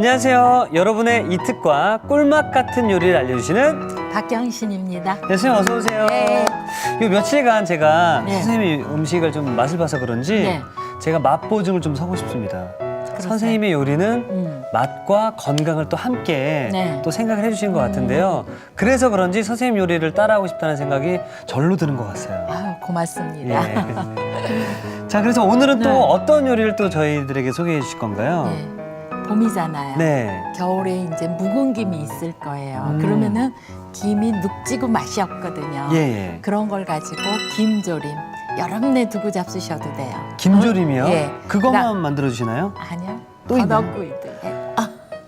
안녕하세요. 여러분의 이특과 꿀맛 같은 요리를 알려주시는 박경신입니다. 네, 선생님 어서 오세요. 네. 요 며칠간 제가 네. 선생님이 음식을 좀 맛을 봐서 그런지 네. 제가 맛보증을 좀 서고 싶습니다. 선생님의 요리는 맛과 건강을 또 함께 네. 또 생각을 해주신 것 같은데요. 그래서 그런지 선생님 요리를 따라하고 싶다는 생각이 절로 드는 것 같아요. 아유, 고맙습니다. 예. 자, 그래서 오늘은 또 네. 어떤 요리를 또 저희들에게 소개해 주실 건가요? 네. 봄이잖아요. 네. 겨울에 이제 묵은 김이 있을 거예요. 그러면은 김이 눅지고 맛이 없거든요. 예, 예. 그런 걸 가지고 김조림 여러 내 두고 잡수셔도 돼요. 김조림이요? 예. 그것만 만들어 주시나요? 아니요. 또 있나요? 더덕구이들.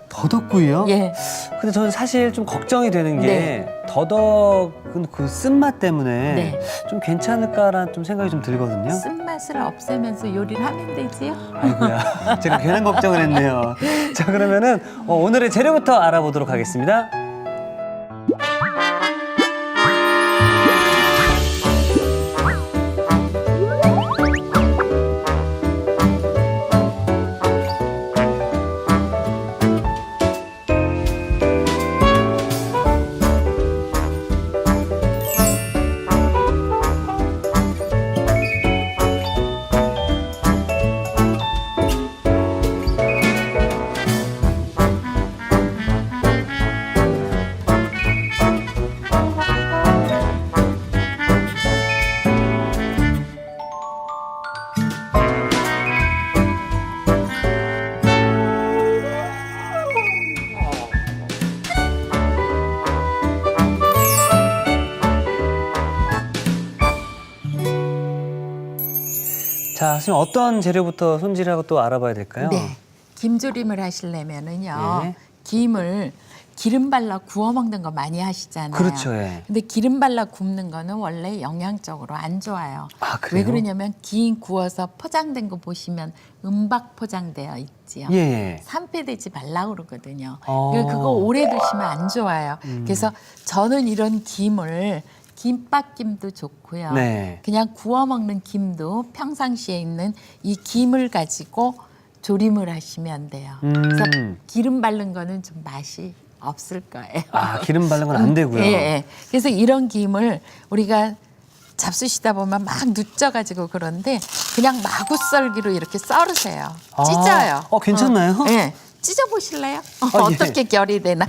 더덕구이요? 예. 근데 저는 사실 좀 걱정이 되는 게 네. 더덕은 그 쓴맛 때문에 네. 좀 괜찮을까라는 좀 생각이 좀 들거든요. 쓴맛을 없애면서 요리를 하면 되지요. 아이고야, 제가 괜한 걱정을 했네요. 자, 그러면은 오늘의 재료부터 알아보도록 하겠습니다. 자, 선생님 어떤 재료부터 손질하고 또 알아봐야 될까요? 네. 김조림을 하시려면은요. 예. 김을 기름 발라 구워 먹는 거 많이 하시잖아요. 그렇죠, 예. 근데 기름 발라 굽는 거는 원래 영양적으로 안 좋아요. 아, 그래요? 왜 그러냐면 김 구워서 포장된 거 보시면 은박 포장되어 있지요. 예, 예. 산패되지 말라고 그러거든요. 어. 그거 오래 두시면 안 좋아요. 그래서 저는 이런 김을 김밥김도 좋고요. 네. 그냥 구워 먹는 김도 평상시에 있는 이 김을 가지고 조림을 하시면 돼요. 그래서 기름 바른 거는 좀 맛이 없을 거예요. 아, 기름 바른 건 안 되고요. 예, 예. 그래서 이런 김을 우리가 잡수시다 보면 막 누쪄가지고 그런데 그냥 마구 썰기로 이렇게 썰으세요. 아, 찢어요. 괜찮나요? 예. 찢어 보실래요? 예. 어떻게 결이 되나?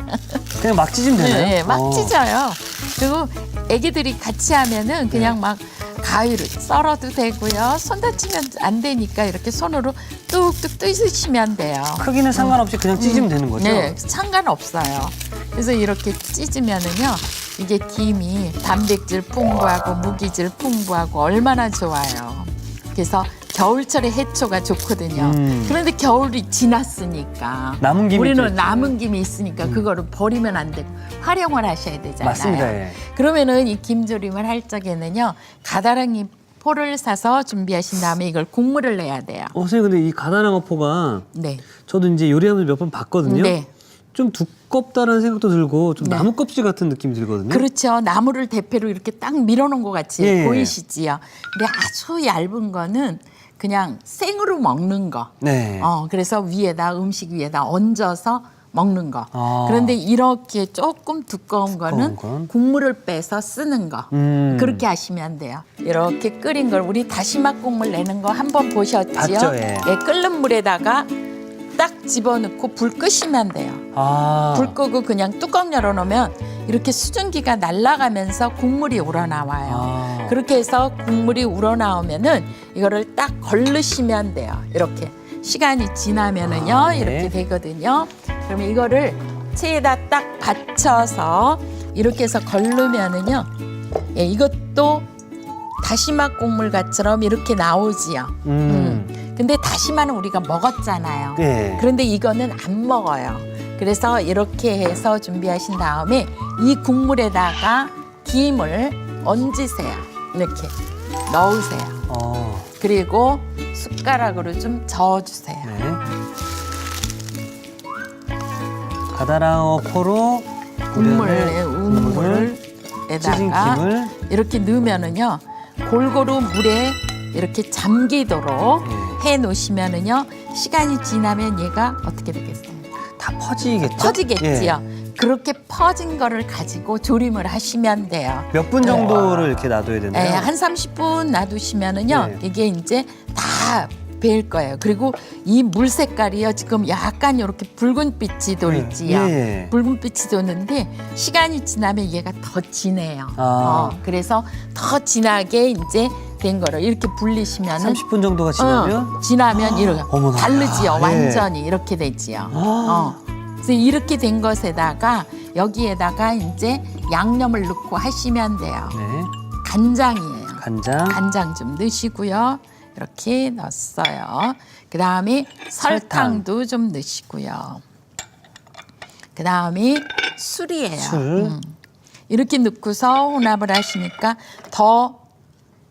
그냥 막 찢으면 되나요? 예, 막 찢어요. 그리고 애기들이 같이 하면은 그냥 막 가위로 썰어도 되고요. 손 다치면 안 되니까 이렇게 손으로 뚝뚝 뜯으시면 돼요. 크기는 상관없이 그냥 찢으면 되는 거죠? 네, 상관없어요. 그래서 이렇게 찢으면은요, 이게 김이 단백질 풍부하고 무기질 풍부하고 얼마나 좋아요. 그래서 겨울철에 해초가 좋거든요. 그런데 겨울이 지났으니까 남은 김이 우리는 있죠. 남은 김이 있으니까 그거를 버리면 안 되고 활용을 하셔야 되잖아요. 맞습니다, 예. 그러면은 이 김조림을 할 적에는요, 가다랑이 포를 사서 준비하신 다음에 이걸 국물을 내야 돼요. 선생님, 근데 이 가다랑어포가 네. 저도 이제 요리하면서 몇 번 봤거든요. 네. 좀 두껍다는 생각도 들고 좀 네. 나무 껍질 같은 느낌이 들거든요. 그렇죠. 나무를 대패로 이렇게 딱 밀어놓은 것 같이 예. 보이시지요. 근데 아주 얇은 거는 그냥 생으로 먹는 거. 네. 그래서 위에다 음식 위에다 얹어서 먹는 거. 아. 그런데 이렇게 조금 두꺼운 거는 건? 국물을 빼서 쓰는 거. 그렇게 하시면 돼요. 이렇게 끓인 걸 우리 다시마 국물 내는 거 한번 보셨지요? 봤죠, 예. 끓는 물에다가 딱 집어넣고 불 끄시면 돼요. 아. 불 끄고 그냥 뚜껑 열어놓으면 이렇게 수증기가 날아가면서 국물이 우러나와요. 아. 그렇게 해서 국물이 우러나오면은 이거를 딱 걸르시면 돼요. 이렇게 시간이 지나면은요, 네. 이렇게 되거든요. 그러면 이거를 체에다 딱 받쳐서 이렇게 해서 걸르면은요, 예, 이것도 다시마 국물같처럼 이렇게 나오지요. 근데 다시마는 우리가 먹었잖아요. 예. 그런데 이거는 안 먹어요. 그래서 이렇게 해서 준비하신 다음에 이 국물에다가 김을 얹으세요. 이렇게 넣으세요. 그리고 숟가락으로 좀 저어주세요. 네. 가다랑어포로 찢은 국물에다가 김을 이렇게 넣으면은요, 골고루 물에 이렇게 잠기도록 해 놓으시면은요, 시간이 지나면 얘가 어떻게 되겠어요? 다 퍼지겠죠? 퍼지겠지요. 예. 그렇게 퍼진 거를 가지고 조림을 하시면 돼요. 몇 분 정도를 이렇게 놔둬야 되나요? 네, 한 30분 놔두시면은요, 네. 이게 이제 다 배일 거예요. 그리고 이 물 색깔이요, 지금 약간 이렇게 붉은빛이 돌지요. 예, 예. 붉은빛이 도는데 시간이 지나면 얘가 더 진해요. 아. 그래서 더 진하게 이제 된 거를 이렇게 불리시면은 30분 정도가 지나면 지나면 이렇게 어머나. 다르지요. 아, 예. 완전히 이렇게 되지요. 그래서 이렇게 된 것에다가 여기에다가 이제 양념을 넣고 하시면 돼요. 네. 간장이에요. 간장. 간장 좀 넣으시고요. 이렇게 넣었어요. 그 다음에 설탕도 좀 넣으시고요. 그 다음에 술이에요. 술. 이렇게 넣고서 혼합을 하시니까 더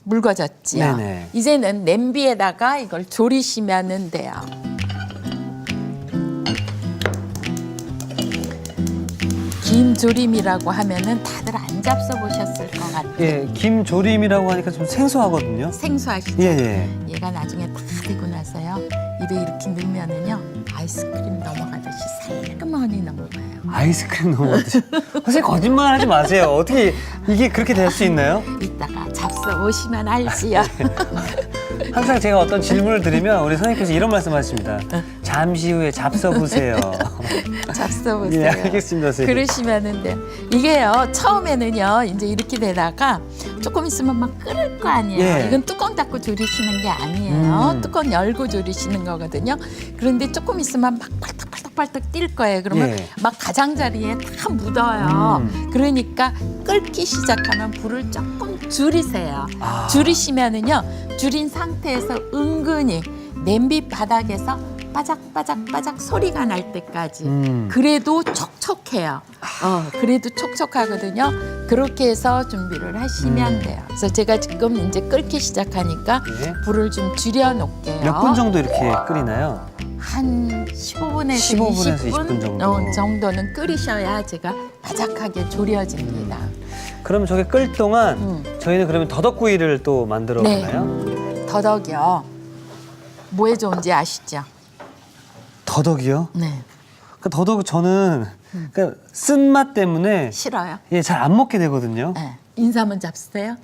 묽어졌지요. 네네. 이제는 냄비에다가 이걸 졸이시면 돼요. 김조림이라고 하면은 다들 안 잡숴 보셨을 것 같아요. 예, 김조림이라고 하니까 좀 생소하거든요. 생소하시죠? 예, 예. 얘가 나중에 다 되고 나서요. 입에 이렇게 넣으면은요. 아이스크림 넘어가듯이 살그머니 넘어가요. 아이스크림 넘어가듯이. 선생님 거짓말 하지 마세요. 어떻게 이게 그렇게 될 수 있나요? 이따가 잡숴 보시면 알지요. 항상 제가 어떤 질문을 드리면 우리 선생님께서 이런 말씀하십니다. 잠시 후에 잡숴보세요. 잡숴 보세요. 예, 알겠습니다, 선생님. 그러시면은 돼. 이게요. 처음에는요. 이제 이렇게 되다가 조금 있으면 막 끓을 거 아니에요. 예. 이건 뚜껑 닫고 졸이시는 게 아니에요. 뚜껑 열고 졸이시는 거거든요. 그런데 조금 있으면 막 팔딱팔딱 뛸 거예요. 그러면 예. 막 가장자리에 다 묻어요. 그러니까 끓기 시작하면 불을 조금 줄이세요. 아. 줄이시면은요. 줄인 상태에서 은근히 냄비 바닥에서 바작바작 소리가 날 때까지 그래도 촉촉해요. 그래도 촉촉하거든요. 그렇게 해서 준비를 하시면 돼요. 그래서 제가 지금 이제 끓기 시작하니까 예. 불을 좀 줄여 놓을게요. 몇 분 정도 이렇게 끓이나요? 한 15분에서 15분에서 20분 20분 정도. 정도는 끓이셔야 제가 바삭하게 졸여집니다. 그럼 저게 끓 동안 저희는 그러면 더덕구이를 또 만들어 네. 보나요? 더덕이요. 뭐에 좋은지 아시죠? 더덕이요? 네. 그 더덕 저는 그 쓴맛 때문에 싫어요. 예, 잘 안 먹게 되거든요. 네. 인삼은 잡수세요?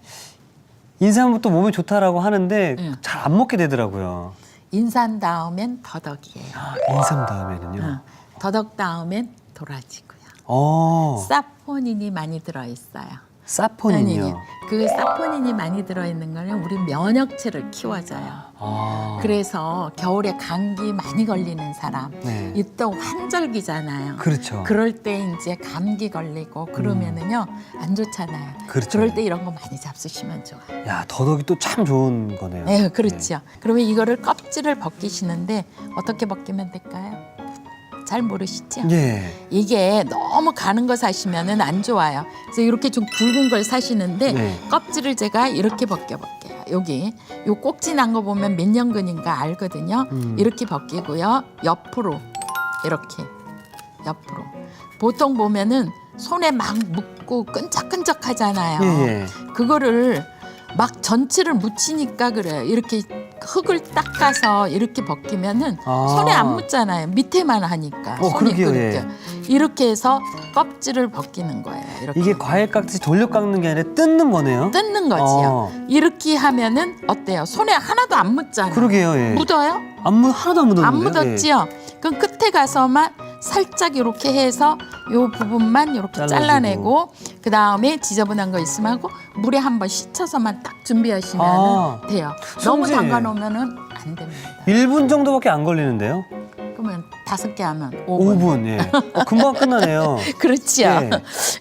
인삼은 또 몸에 좋다라고 하는데 응. 잘 안 먹게 되더라고요. 인삼 다음엔 더덕이에요. 인삼 다음에는요. 더덕 다음엔 도라지고요. 어, 사포닌이 많이 들어있어요. 사포닌이요. 그 사포닌이 많이 들어있는 거는 우리 면역체를 키워줘요. 아, 그래서 겨울에 감기 많이 걸리는 사람, 네. 이 또 환절기잖아요. 그렇죠. 그럴 때 이제 감기 걸리고 그러면은요 안 좋잖아요. 그렇죠. 럴 때 이런 거 많이 잡수시면 좋아요. 야, 더덕이 또 참 좋은 거네요. 네, 그렇죠. 그러면 이거를 껍질을 벗기시는데 어떻게 벗기면 될까요? 잘 모르시죠? 예. 이게 너무 가는 거 사시면은 안 좋아요. 그래서 이렇게 좀 굵은 걸 사시는데 네. 껍질을 제가 이렇게 벗겨볼게요. 여기 요 꼭지 난 거 보면 몇 년근인가 알거든요. 이렇게 벗기고요. 옆으로 이렇게 옆으로. 보통 보면은 손에 막 묻고 끈적끈적하잖아요. 예, 예. 그거를 막 전체를 묻히니까 그래요. 이렇게 흙을 닦아서 이렇게 벗기면은 아. 손에 안 묻잖아요. 밑에만 하니까. 손이 그러게요, 그렇게. 예. 이렇게 해서 껍질을 벗기는 거예요. 이렇게. 이게 과일 깍듯이 돌려 깎는 게 아니라 뜯는 거네요. 뜯는 거지요. 이렇게 하면은 어때요? 손에 하나도 안 묻잖아요. 그러게요, 예. 묻어요? 하나도 안 묻었는데요. 안 묻었지요. 그럼 끝에 가서만 살짝 이렇게 해서 요 부분만 이렇게 잘라주고. 잘라내고 그 다음에 지저분한 거 있으면 하고 물에 한번 씻어서만 딱 준비하시면 아. 돼요. 너무 선생님. 담가 놓으면은 안 됩니다. 1분 정도밖에 안 걸리는데요. 그러면 5개 하면 5분. 5분, 예. 금방 끝나네요. 그렇죠. 네.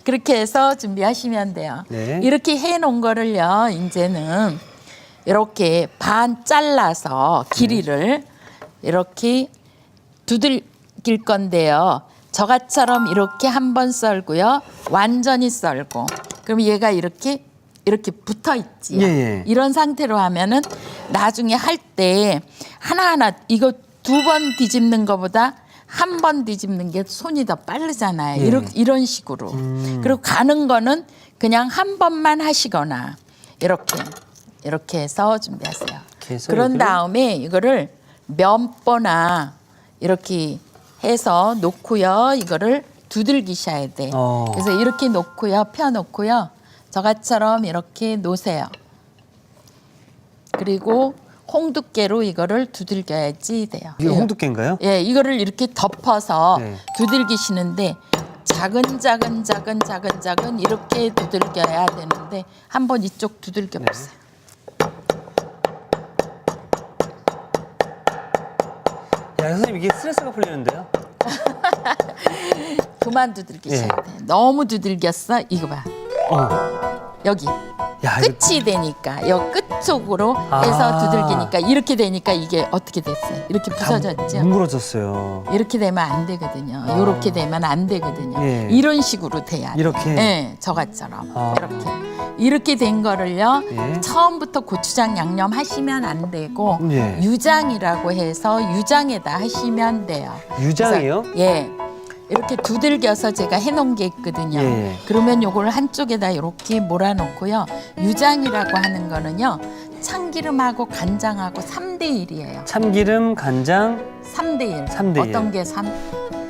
그렇게 해서 준비하시면 돼요. 네. 이렇게 해놓은 거를요. 이제는 이렇게 반 잘라서 길이를 이렇게 두들길 건데요. 저같처럼 이렇게 한번 썰고요. 완전히 썰고. 그럼 얘가 이렇게 붙어 있지요. 예, 예. 이런 상태로 하면은 나중에 할 때 하나하나 이거 2번 뒤집는 것보다 한 번 뒤집는 게 손이 더 빠르잖아요. 예. 이런 식으로. 그리고 가는 거는 그냥 한 번만 하시거나 이렇게 해서 준비하세요. 이렇게 해서 그런 여기를? 다음에 이거를 면보나 이렇게 해서 놓고요. 이거를 두들기셔야 돼. 그래서 이렇게 놓고요. 펴놓고요. 저같처럼 이렇게 놓으세요. 그리고 홍두깨로 이거를 두들겨야지 돼요. 이게 홍두깨인가요? 예, 이거를 이렇게 덮어서 네. 두들기시는데 작은 이렇게 두들겨야 되는데 한번 이쪽 두들겨 보세요. 야, 선생님 이게 스트레스가 풀리는데요? 그만 두들기셔야 예. 돼. 너무 두들겼어. 이거 봐. 여기 야, 이거 끝이 되니까 여 끝쪽으로 해서 아. 두들기니까 이렇게 되니까 이게 어떻게 됐어요? 이렇게 부서졌죠? 뭉그러졌어요. 이렇게 되면 안 되거든요. 이렇게 되면 안 되거든요. 예. 이런 식으로 돼야 돼. 이렇게? 네, 저같처럼 아. 이렇게 된 거를요. 예. 처음부터 고추장 양념 하시면 안 되고 예. 유장이라고 해서 유장에다 하시면 돼요. 유장이요? 그래서, 예. 이렇게 두들겨서 제가 해놓은 게 있거든요. 예. 그러면 요걸 한쪽에다 이렇게 몰아놓고요. 유장이라고 하는 거는요. 참기름하고 간장하고 3대1이에요. 참기름, 간장, 3대1. 3대1. 어떤 게 3?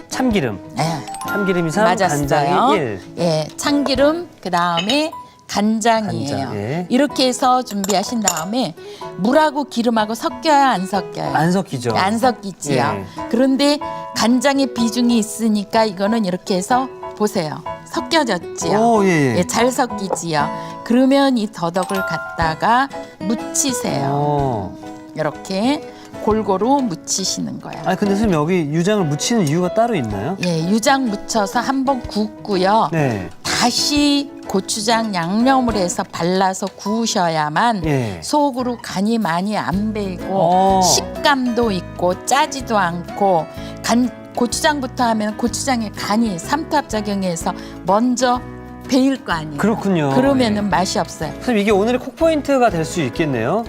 참기름. 예. 참기름이 3, 맞았어요. 간장이 1. 예, 참기름 그다음에 간장이에요. 간장, 예. 이렇게 해서 준비하신 다음에 물하고 기름하고 섞여야 안 섞여요? 안 섞이죠. 안 섞이지요. 예. 그런데 간장의 비중이 있으니까 이거는 이렇게 해서 보세요. 섞여졌지요. 오, 예, 예. 예, 잘 섞이지요. 그러면 이 더덕을 갖다가 묻히세요. 오. 이렇게 골고루 묻히시는 거예요. 아니 근데 선생님 여기 유장을 묻히는 이유가 따로 있나요? 예, 유장 묻혀서 한번 굽고요. 네. 다시 고추장 양념을 해서 발라서 구우셔야만 예. 속으로 간이 많이 안 배이고 식감도 있고 짜지도 않고 고추장부터 하면 고추장의 간이 삼투압작용해서 먼저 배일 거 아니에요. 그렇군요. 그러면은 맛이 없어요. 선생님 이게 오늘의 콕 포인트가 될 수 있겠네요.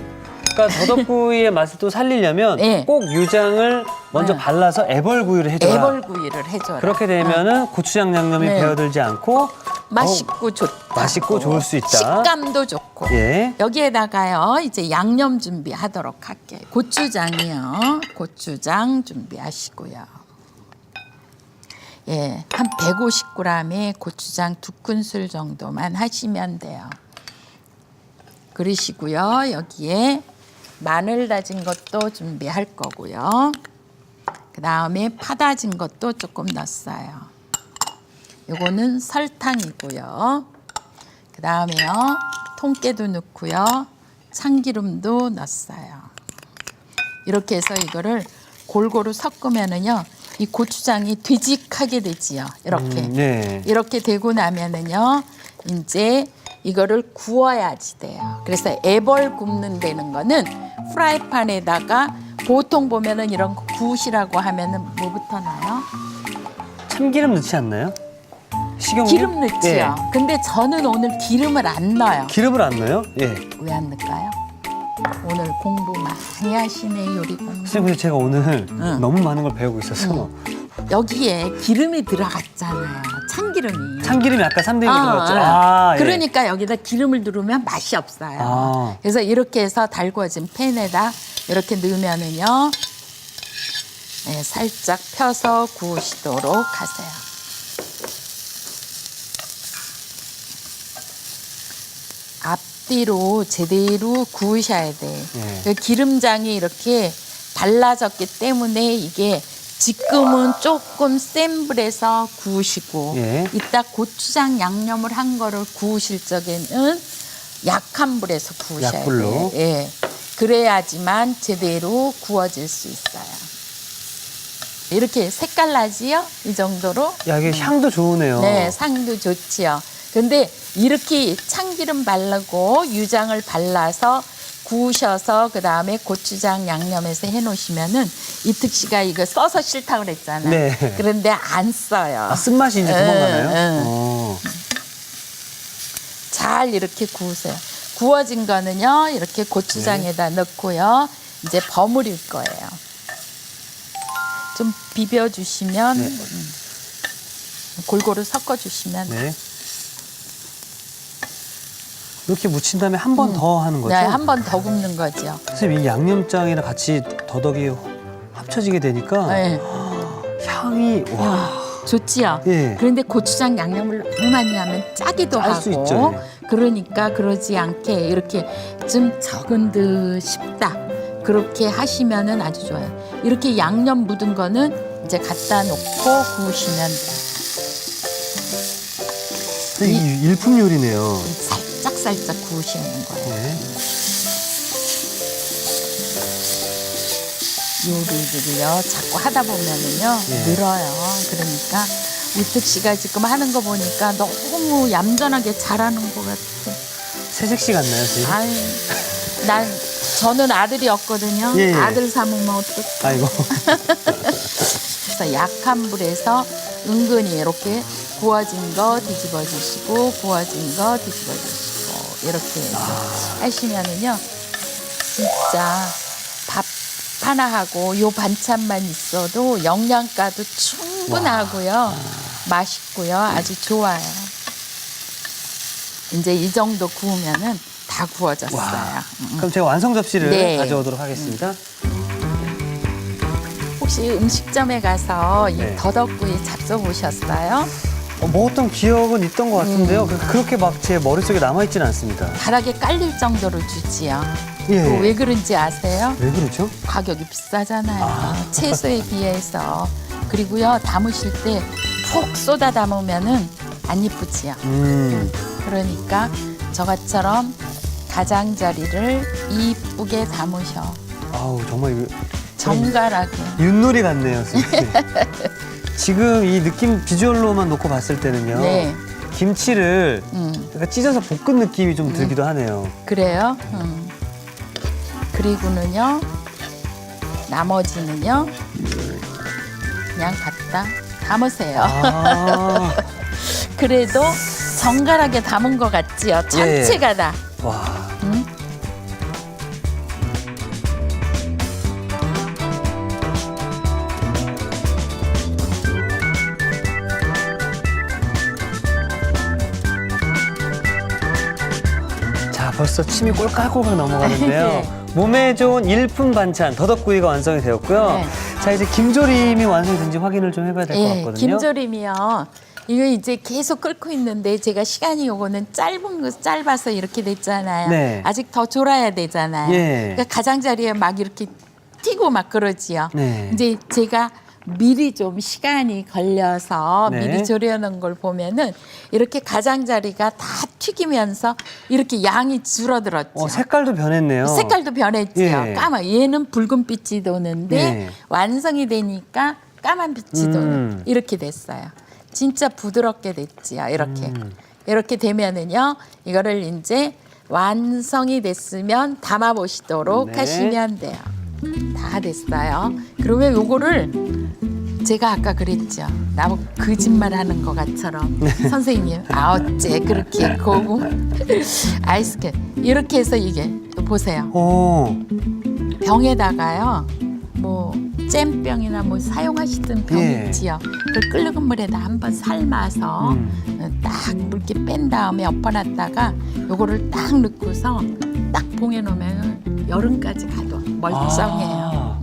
그러니까 더덕구이의 맛을 또 살리려면 네. 꼭 유장을 먼저 네. 발라서 애벌구이를 해줘라. 애벌구이를 해줘라. 그렇게 되면은 고추장 양념이 네. 배어들지 않고 맛있고 좋다. 맛있고 좋을 수 있다. 식감도 좋고. 예. 여기에다가요 이제 양념 준비하도록 할게요. 고추장이요. 고추장 준비하시고요. 예, 한 150g의 고추장 2큰술 정도만 하시면 돼요. 그러시고요. 여기에 마늘 다진 것도 준비할 거고요. 그다음에 파 다진 것도 조금 넣었어요. 요거는 설탕이고요. 그다음에요. 통깨도 넣고요. 참기름도 넣었어요. 이렇게 해서 이거를 골고루 섞으면은요. 이 고추장이 되직하게 되지요. 이렇게. 네. 이렇게 되고 나면은요. 이제 이거를 구워야지 돼요. 그래서 애벌 굽는 데는 거는 프라이팬에다가 보통 보면은 이런 거 구우시라고 하면은 뭐부터 넣어요? 참기름 넣지 않나요? 식용유? 기름 넣지요. 근데 저는 오늘 기름을 안 넣어요. 기름을 안 넣어요? 예. 왜 안 넣을까요? 오늘 공부 많이 하시네 요리 공부. 선생님 근데 제가 오늘 응. 너무 많은 걸 배우고 있어서 여기에 기름이 들어갔잖아요. 참기름이. 참기름이 아까 3대1로 들어갔죠? 예. 그러니까 여기다 기름을 두르면 맛이 없어요. 아. 그래서 이렇게 해서 달궈진 팬에다 이렇게 넣으면은요, 네, 살짝 펴서 구우시도록 하세요. 앞뒤로 제대로 구우셔야 돼. 예. 그 기름장이 이렇게 발라졌기 때문에 이게 지금은 조금 센 불에서 구우시고 예. 이따 고추장 양념을 한 거를 구우실 적에는 약한 불에서 구우셔야 약불로? 돼요. 예. 그래야지만 제대로 구워질 수 있어요. 이렇게 색깔 나지요? 이 정도로? 야 이게 향도 좋으네요. 네, 상도 좋지요. 근데 이렇게 참기름 바르고 유장을 발라서 구우셔서 그다음에 고추장 양념해서 해놓으시면은 이특 씨가 이거 써서 싫다고 그랬잖아요. 네. 그런데 안 써요. 아, 쓴맛이 이제 도망가나요? 응. 어. 잘 이렇게 구우세요. 구워진 거는요 이렇게 고추장에다 넣고요 이제 버무릴 거예요. 좀 비벼주시면 네. 골고루 섞어주시면 네. 이렇게 무친 다음에 한 번 더 하는 거죠? 네, 한 번 더 굽는 거죠. 선생님 이 양념장이랑 같이 더덕이 합쳐지게 되니까 네. 향이 와. 좋지요. 예. 그런데 고추장 양념을 너무 많이 하면 짜기도 짤 수 하고 있죠, 그러니까 그러지 않게 이렇게 좀 적은 듯 싶다. 그렇게 하시면은 아주 좋아요. 이렇게 양념 묻은 거는 이제 갖다 놓고 구우시면 돼요. 이 일품 요리네요. 살짝 구우시는 거예요. 네. 요리들을요 자꾸 하다 보면은요 네. 늘어요. 그러니까 우택 씨가 지금 하는 거 보니까 너무 얌전하게 잘하는 것 같아. 새색 씨 같나요, 선생님? 아유, 저는 아들이었거든요. 예, 예. 아들 삼으면 어떡해. 아이고. 그래서 약한 불에서 은근히 이렇게 구워진 거 뒤집어 주시고 구워진 거 뒤집어 주시고 이렇게 해서 하시면은요 진짜 밥 하나 하고 요 반찬만 있어도 영양가도 충분하고요. 맛있고요. 아주 좋아요. 이제 이 정도 구우면은 다 구워졌어요. 그럼 제가 완성 접시를 네. 가져오도록 하겠습니다. 혹시 음식점에 가서 이 네. 더덕구이 잡숴보셨어요? 먹었던 기억은 있던 것 같은데요. 그렇게 막 제 머릿속에 남아있지는 않습니다. 바닥에 깔릴 정도로 주지요. 예. 그거 왜 그런지 아세요? 왜 그러죠? 가격이 비싸잖아요. 채소에 비해서. 그리고요, 담으실 때 푹 쏟아 담으면은 안 이쁘지요. 그러니까 저것처럼 가장자리를 이쁘게 담으셔. 아우, 정말 이거 정갈하게. 윷놀이 같네요, 선생님. 지금 이 느낌 비주얼로만 놓고 봤을 때는요. 네. 김치를 약간 찢어서 볶은 느낌이 좀 들기도 하네요. 그래요? 그리고는요, 나머지는요, 그냥 갖다 담으세요. 아, 그래도 정갈하게 담은 것 같지요? 전체가 다. 와. 응? 자, 벌써 침이 꼴깍꼴깍 넘어가는데요. 네. 몸에 좋은 일품 반찬 더덕구이가 완성이 되었고요. 네. 자, 이제 김조림이 완성이 된지 확인을 좀 해봐야 될 것 예, 같거든요. 김조림이요. 이거 이제 계속 끓고 있는데 제가 시간이 요거는 짧아서 이렇게 됐잖아요. 네. 아직 더 졸아야 되잖아요. 예. 그러니까 가장자리에 막 이렇게 튀고 막 그러지요. 네. 이제 제가 미리 좀 시간이 걸려서 네. 미리 졸여놓은 걸 보면은 이렇게 가장자리가 다 튀기면서 이렇게 양이 줄어들었죠. 색깔도 변했네요. 색깔도 변했지요. 예. 까만 얘는 붉은 빛이 도는데 예. 완성이 되니까 까만 빛이 도는 이렇게 됐어요. 진짜 부드럽게 됐지요. 이렇게 되면은요, 이거를 이제 완성이 됐으면 담아 보시도록 네. 하시면 돼요. 다 됐어요. 그러면 요거를 제가 아까 그랬죠. 나보고 거짓말하는 것 같처럼 선생님, 어째 그렇게 고구 아이스크림 이렇게 해서 이게 보세요. 오, 병에다가요, 뭐 잼병이나 뭐 사용하시던 병 예. 있지요. 그걸 끓는 물에다 한번 삶아서 딱 물기 뺀 다음에 엎어놨다가 요거를 딱 넣고서 딱 봉해 놓으면 여름까지 가도 멀쩡해요.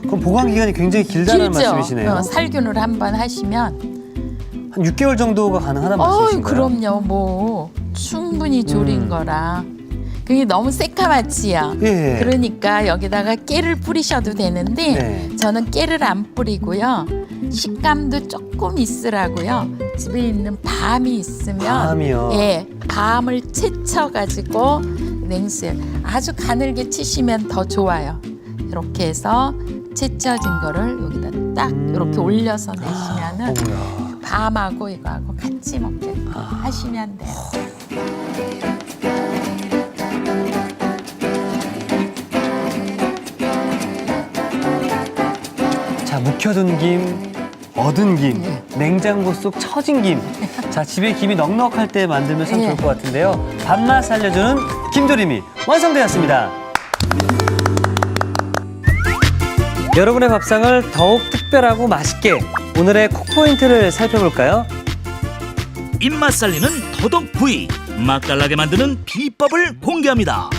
그럼 보관 기간이 굉장히 길다는 길죠. 말씀이시네요. 살균을 한번 하시면. 한 6개월 정도가 가능하다는 말씀이신가요? 그럼요. 뭐 충분히 졸인 거라. 그게 너무 새까맣지요. 예. 그러니까 여기다가 깨를 뿌리셔도 되는데 네. 저는 깨를 안 뿌리고요. 식감도 조금 있으라고요. 집에 있는 밤이 있으면 밤이요? 예, 밤을 채쳐가지고 냉수에 아주 가늘게 치시면 더 좋아요. 이렇게 해서 채쳐진 거를 여기다 딱 이렇게 올려서 내시면은 어머야. 밤하고 이거하고 같이 먹게 하시면 돼요. 자, 묵혀둔 김, 얻은 김, 냉장고 속 처진 김. 자, 집에 김이 넉넉할 때 만들면 참 예. 좋을 것 같은데요. 밥맛 살려주는 김조림이 완성되었습니다. 여러분의 밥상을 더욱 특별하고 맛있게 오늘의 콕포인트를 살펴볼까요? 입맛 살리는 더덕구이, 맛깔나게 만드는 비법을 공개합니다.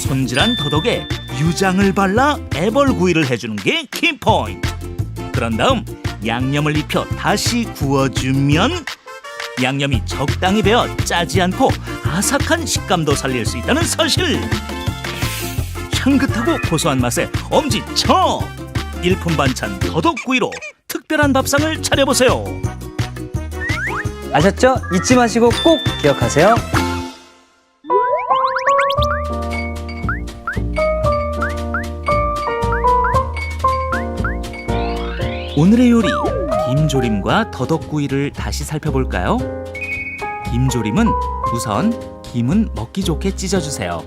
손질한 더덕에 유장을 발라 애벌구이를 해주는 게 키포인트. 그런 다음 양념을 입혀 다시 구워주면 양념이 적당히 배어 짜지 않고 아삭한 식감도 살릴 수 있다는 사실. 향긋하고 고소한 맛에 엄지척! 일품 반찬 더덕구이로 특별한 밥상을 차려보세요. 아셨죠? 잊지 마시고 꼭 기억하세요. 오늘의 요리 김조림과 더덕구이를 다시 살펴볼까요? 김조림은 우선 김은 먹기 좋게 찢어주세요.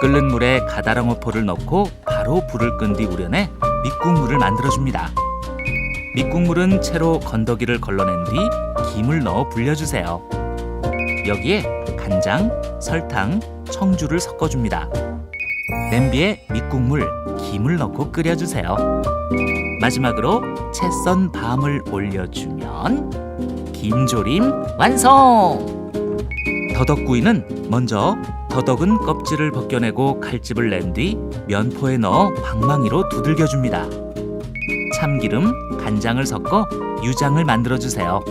끓는 물에 가다랑어포를 넣고 바로 불을 끈 뒤 우려내 밑국물을 만들어줍니다. 밑국물은 채로 건더기를 걸러낸 뒤 김을 넣어 불려주세요. 여기에 간장, 설탕, 청주를 섞어줍니다. 냄비에 밑국물, 김을 넣고 끓여주세요. 마지막으로 채 썬 밤을 올려주면 김조림 완성! 더덕구이는 먼저 더덕은 껍질을 벗겨내고 칼집을 낸 뒤 면포에 넣어 방망이로 두들겨줍니다. 참기름, 간장을 섞어 유장을 만들어주세요.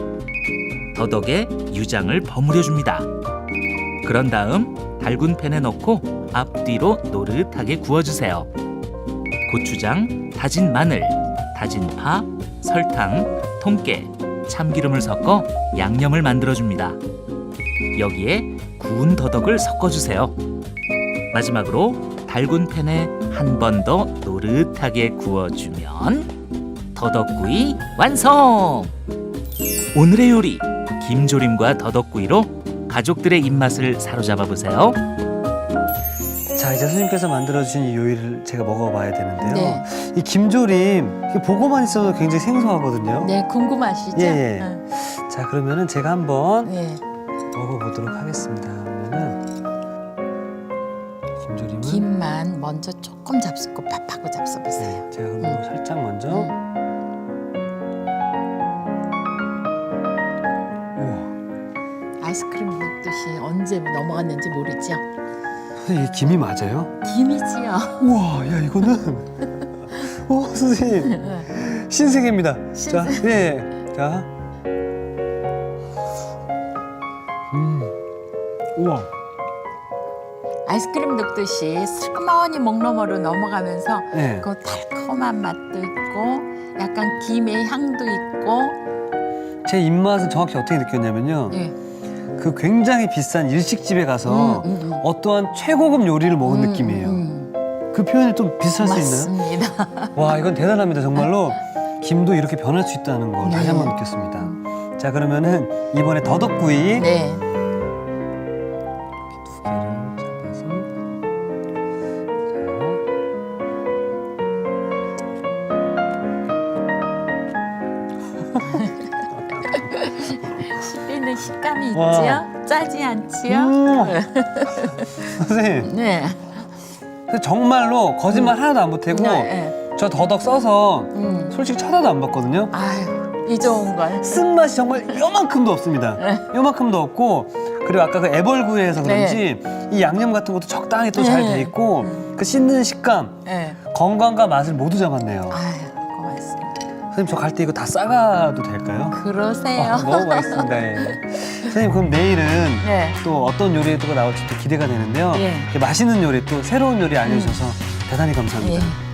더덕에 유장을 버무려줍니다. 그런 다음 달군 팬에 넣고 앞뒤로 노릇하게 구워주세요. 고추장, 다진 마늘, 다진 파, 설탕, 통깨, 참기름을 섞어 양념을 만들어줍니다. 여기에 구운 더덕을 섞어주세요. 마지막으로 달군 팬에 한 번 더 노릇하게 구워주면 더덕구이 완성! 오늘의 요리 김조림과 더덕구이로 가족들의 입맛을 사로잡아 보세요. 자, 이제 선생님께서 만들어주신 이 요리를 제가 먹어봐야 되는데요. 네. 이 김조림, 이게 보고만 있어도 굉장히 생소하거든요. 네, 궁금하시죠? 예, 예. 응. 자, 그러면은 제가 한번 네. 먹어보도록 하겠습니다. 그러면은 김조림은 김만 먼저 조금 잡수고 밥하고 잡숴보세요. 네, 제가 그럼 살짝 먼저. 우와, 아이스크림 먹듯이 언제 넘어갔는지 모르죠? 선생님 이게 김이 맞아요? 김이지요. 우와, 야 이거는 선생님 신세계입니다. 자, 예, 자, 우와. 아이스크림 넣듯이 슬그머니 목너머로 넘어가면서 네. 그 달콤한 맛도 있고 약간 김의 향도 있고. 제 입맛은 정확히 어떻게 느꼈냐면요. 예. 그 굉장히 비싼 일식집에 가서 어떠한 최고급 요리를 먹은 느낌이에요. 그 표현이 좀 비슷할 수 있나요? 맞습니다. 와, 이건 대단합니다. 정말로 김도 이렇게 변할 수 있다는 걸 다시 네. 한번 느꼈습니다. 자, 그러면은 이번에 더덕구이 네. 두 개를 잡아서 씹히는 식감이 와. 있지요? 짜지 않지요? 선생님, 네. 정말로 거짓말 하나도 안 보태고 네. 저 더덕 써서 음. 솔직히 쳐다도 안 봤거든요. 아유, 이 좋은 걸. 쓴맛이 정말 요만큼도 없습니다. 요만큼도 없고, 그리고 아까 그 애벌구이에서 그런지 이 양념 같은 것도 적당히 또 잘 돼 있고 그 씹는 식감, 네. 건강과 맛을 모두 잡았네요. 아유, 고맙습니다. 선생님, 저 갈 때 이거 다 싸가도 될까요? 그러세요. 너무 맛있습니다. 예. 선생님, 그럼 내일은 네. 또 어떤 요리가 나올지 또 기대가 되는데요. 예. 이렇게 맛있는 요리, 또 새로운 요리 알려주셔서 대단히 감사합니다. 예.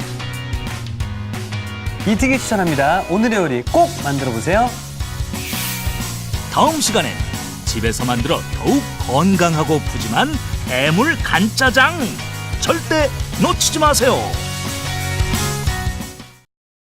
이특이 추천합니다. 오늘의 요리 꼭 만들어 보세요. 다음 시간엔 집에서 만들어 더욱 건강하고 푸짐한 해물 간짜장 절대 놓치지 마세요.